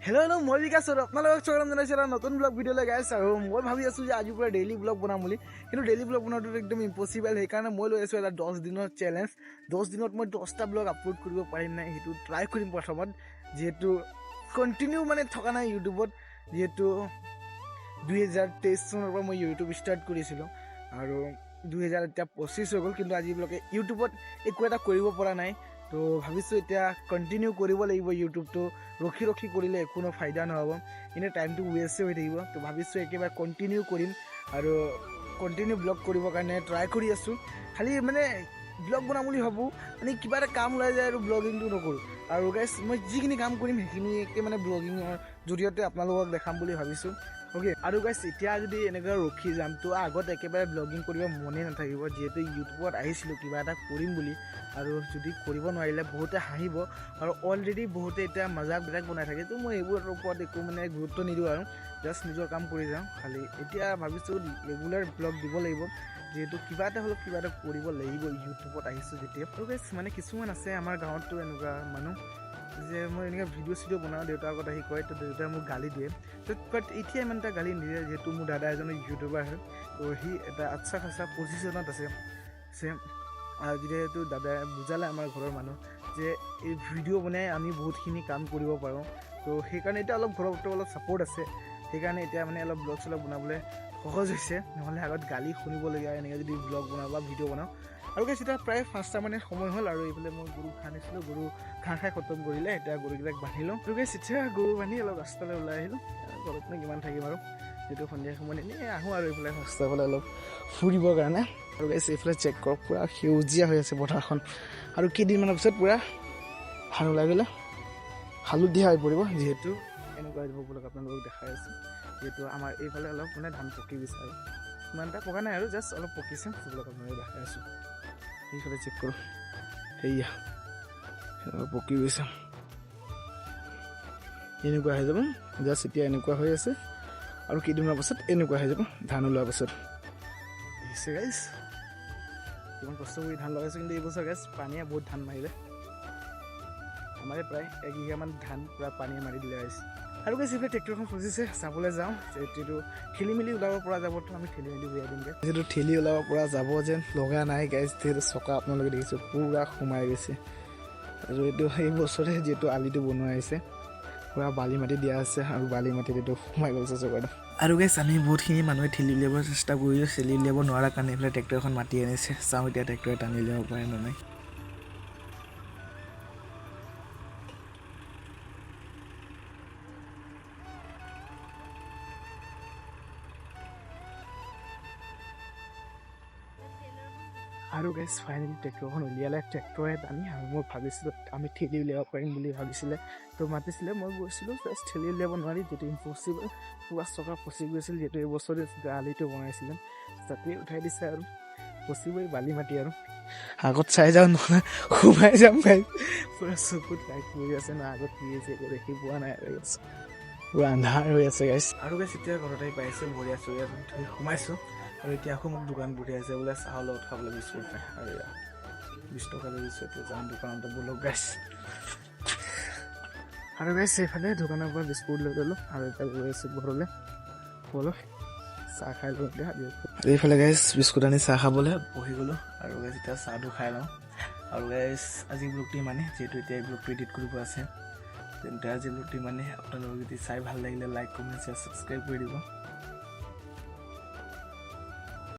hello' মই বিকাশ আপোনালোকক স্বাগতম জনাইছোঁ এটা নতুন ব্লগ ভিডিঅ'লৈ গাইছ আৰু মই ভাবি আছোঁ যে আজিৰ পৰা ডেইলি ব্লগ বনাম বুলি কিন্তু ডেইলি ব্লগ বনোৱাটো একদম ইম্পচিবল সেইকাৰণে মই লৈ আছোঁ এটা 10 দিনৰ চেলেঞ্জ 10 দিনত মই 10টা ব্লগ আপলোড কৰিব পাৰিম নাই সেইটো ট্ৰাই কৰিম প্ৰথমত যিহেতু কণ্টিনিউ মানে থকা নাই ইউটিউবত যিহেতু 2023 চনৰ পৰা মই ইউটিউব ষ্টাৰ্ট কৰিছিলোঁ আৰু 2025 হৈ গ'ল কিন্তু আজিলৈকে ইউটিউবত একো এটা কৰিব পৰা নাই তো ভাবিছোঁ এতিয়া কণ্টিনিউ কৰিব লাগিব ইউটিউবটো ৰখি কৰিলে কোনো ফাইদা নহ'ব এনেই টাইমটো ৱেষ্টে হৈ থাকিব তো ভাবিছোঁ একেবাৰে কণ্টিনিউ কৰিম আৰু কণ্টিনিউ ব্লগ কৰিবৰ কাৰণে ট্ৰাই কৰি আছোঁ খালি মানে ব্লগ বনাম বুলি ভাবোঁ মানে কিবা এটা কাম ওলাই যায় আৰু ব্লগিংটো নকৰোঁ আৰু গাইছ মই যিখিনি কাম কৰিম সেইখিনিকে মানে ব্লগিঙৰ জৰিয়তে আপোনালোকক দেখাম বুলি ভাবিছোঁ অ'কে আৰু গাইছ এতিয়া যদি এনেকৈ ৰখি যাম তো আগত একেবাৰে ব্লগিং কৰিব মনেই নাথাকিব যিহেতু ইউটিউবত আহিছিলোঁ কিবা এটা কৰিম বুলি আৰু যদি কৰিব নোৱাৰিলে বহুতে হাঁহিব আৰু অলৰেডি বহুতে এতিয়া মজাকবিলাক বনাই থাকে তো মই এইবোৰৰ ওপৰত একো মানে গুৰুত্ব নিদিওঁ আৰু জাষ্ট নিজৰ কাম কৰি যাওঁ খালি এতিয়া ভাবিছোঁ ৰেগুলাৰ ব্লগ দিব লাগিব যিহেতু কিবা এটা হ'লেও কিবা এটা কৰিব লাগিব ইউটিউবত আহিছোঁ যেতিয়া আৰু গাইছ মানে কিছুমান আছে আমাৰ গাঁৱততো এনেকুৱা মানুহ যে মই এনেকৈ ভিডিঅ' বনাওঁ দেউতাৰ আগত আহি কয় তো দেউতাই মোক গালি দিয়ে তো বাট এতিয়া ইমান এটা গালি নিদিয়ে যিহেতু মোৰ দাদা এজন ইউটিউবাৰ হয় তো সি এটা আচ্ছা খাচা পজিশ্যনত আছে যিহেতু দাদাই বুজালে আমাৰ ঘৰৰ মানুহ যে এই ভিডিঅ' বনাই আমি বহুতখিনি কাম কৰিব পাৰোঁ তো সেইকাৰণে এতিয়া অলপ ঘৰৰ অলপ ছাপৰ্ট আছে সেইকাৰণে এতিয়া মানে অলপ ব্লগ চলগ বনাবলৈ সহজ হৈছে নহ'লে আগত গালি শুনিবলগীয়া এনেকৈ যদি ব্লগ বনাওঁ বা ভিডিঅ' বনাওঁ আৰু গাইছ এতিয়া প্ৰায় 5টা মানে সময় হ'ল আৰু এইফালে মই গৰু ঘাঁহ আনিছিলোঁ গৰু ঘাঁহ খাই খতম কৰিলে এতিয়া গৰুকেইটাক বান্ধিলোঁ আৰু গাইছ এতিয়া গৰু বান্ধি অলপ ৰাস্তালৈ ওলাই আহিলোঁ ঘৰতনো কিমান থাকিম আৰু যিহেতু সন্ধিয়া সময়ত এনেই আহোঁ আৰু এইফালে ৰাস্তাৰ ফালে অলপ ফুৰিবৰ কাৰণে আৰু গাইছ এইফালে চেক কৰক পূৰা সেউজীয়া হৈ আছে পথাৰখন আৰু কেইদিনমানৰ পিছত পূৰা ধান ওলাই গ'লে হালধীয়া হৈ পৰিব যিহেতু এনেকুৱা দিব বোলক আপোনালোকক দেখাই আছোঁ যিহেতু আমাৰ এইফালে অলপ মানে ধান পকি গৈছে আৰু ইমান এটা পকা নাই আৰু জাষ্ট অলপ পকিছে সেইবিলাক আপোনালোকক দেখাই আছোঁ সেইফালে চেক কৰোঁ সেয়া পকি গৈছে এনেকুৱা হৈ যাব জাষ্ট এতিয়া এনেকুৱা হৈ আছে আৰু কেইদিনমানৰ পাছত এনেকুৱা হৈ যাব ধান ওলোৱাৰ পাছত আহিছে গাইছ কিমান কষ্ট কৰি ধান লগাইছোঁ কিন্তু এইবছৰ গাইছ পানীয়ে বহুত ধান মাৰিলে আমাৰে প্ৰায় 1 বিঘামান ধান পূৰা পানীয়ে মাৰি দিলে গাইছ আৰু গাইছ এইফালে ট্ৰেক্টৰখন ফচিছে চাবলৈ যাওঁ যিহেতু ঠেলি মেলি ওলাব পৰা যাবতো আমি ঠেলি মেলি উলিয়াই দিমগৈ যিহেতু ঠেলি ওলাব পৰা যাব যেন লগা নাই গাইছ যিহেতু চকা আপোনালোকে দেখিছোঁ পূৰা সোমাই গৈছে আৰু এইটো এই বছৰে যিহেতু আলিটো বনোৱা হৈছে পূৰা বালি মাটি দিয়া আছে আৰু বালি মাটিত এইটো সোমাই গৈছে চকাটো আৰু গাইছ আমি বহুতখিনি মানুহে ঠেলি উলিয়াব চেষ্টা কৰিছোঁ ঠেলি উলিয়াব নোৱাৰাৰ কাৰণে এইফালে ট্ৰেক্টৰখন মাতি আনিছে চাওঁ এতিয়া ট্ৰেক্টৰে টানি উলিয়াব পাৰে নে নাই আৰু গাইছ ফাইনেলি ট্ৰেক্টৰখন উলিয়ালে ট্ৰেক্টৰে টানি আৰু মই ভাবিছিলোঁ আমি ঠেলি উলিয়াব পাৰিম বুলি ভাবিছিলে তো মাতিছিলে মই গৈছিলোঁ জাষ্ট ঠেলি উলিয়াব নোৱাৰি যিটো ইম্পচিবল পূৰা চকা ফচি গৈছিল যিহেতু এইবছৰে আলিটো বনাইছিলে তাতে উঠাই দিছে আৰু ফচিবই বালি মাটি আৰু আগত চাই যাওঁ নহ'লে সোমাই যাম গাইছ পূৰা চকুত লাইট পৰি আছে ন আগত কি হৈছে একো দেখি পোৱা নাই আৰু গাইছ পূৰা আন্ধাৰ হৈ আছে গাইছ আৰু গাইছ এতিয়া ঘৰতে পাইছোঁ ভৰি আছোঁ ইয়াত ধুই সোমাইছোঁ আৰু এতিয়া আকৌ মোক দোকান পঠিয়াইছে বোলে চাহৰ লগত খাবলৈ বিস্কুট পায় আৰু 20 টকা লৈ দিছোঁ এতিয়া যাওঁ দোকানতে বোলক গাইছ আৰু গাইছ এইফালে দোকানৰ পৰা বিস্কুট লৈ ল'লোঁ আৰু এতিয়া গৈ আছোঁ ঘৰলৈ ব'লক চাহ খাই লওঁ এতিয়া আৰু এইফালে গাইছ বিস্কুট আনি চাহ খাবলৈ বহি গ'লোঁ আৰু গাইছ এতিয়া চাহটো খাই লওঁ আৰু গাইছ আজি ব্লগটো মানে যিহেতু এতিয়া এই ব্লগটো এডিট কৰিব আছে তেন্তে আজি ব্লগটো মানে আপোনালোকে যদি চাই ভাল লাগিলে লাইক কমেণ্ট শ্বেয়াৰ ছাবস্ক্ৰাইব কৰি দিব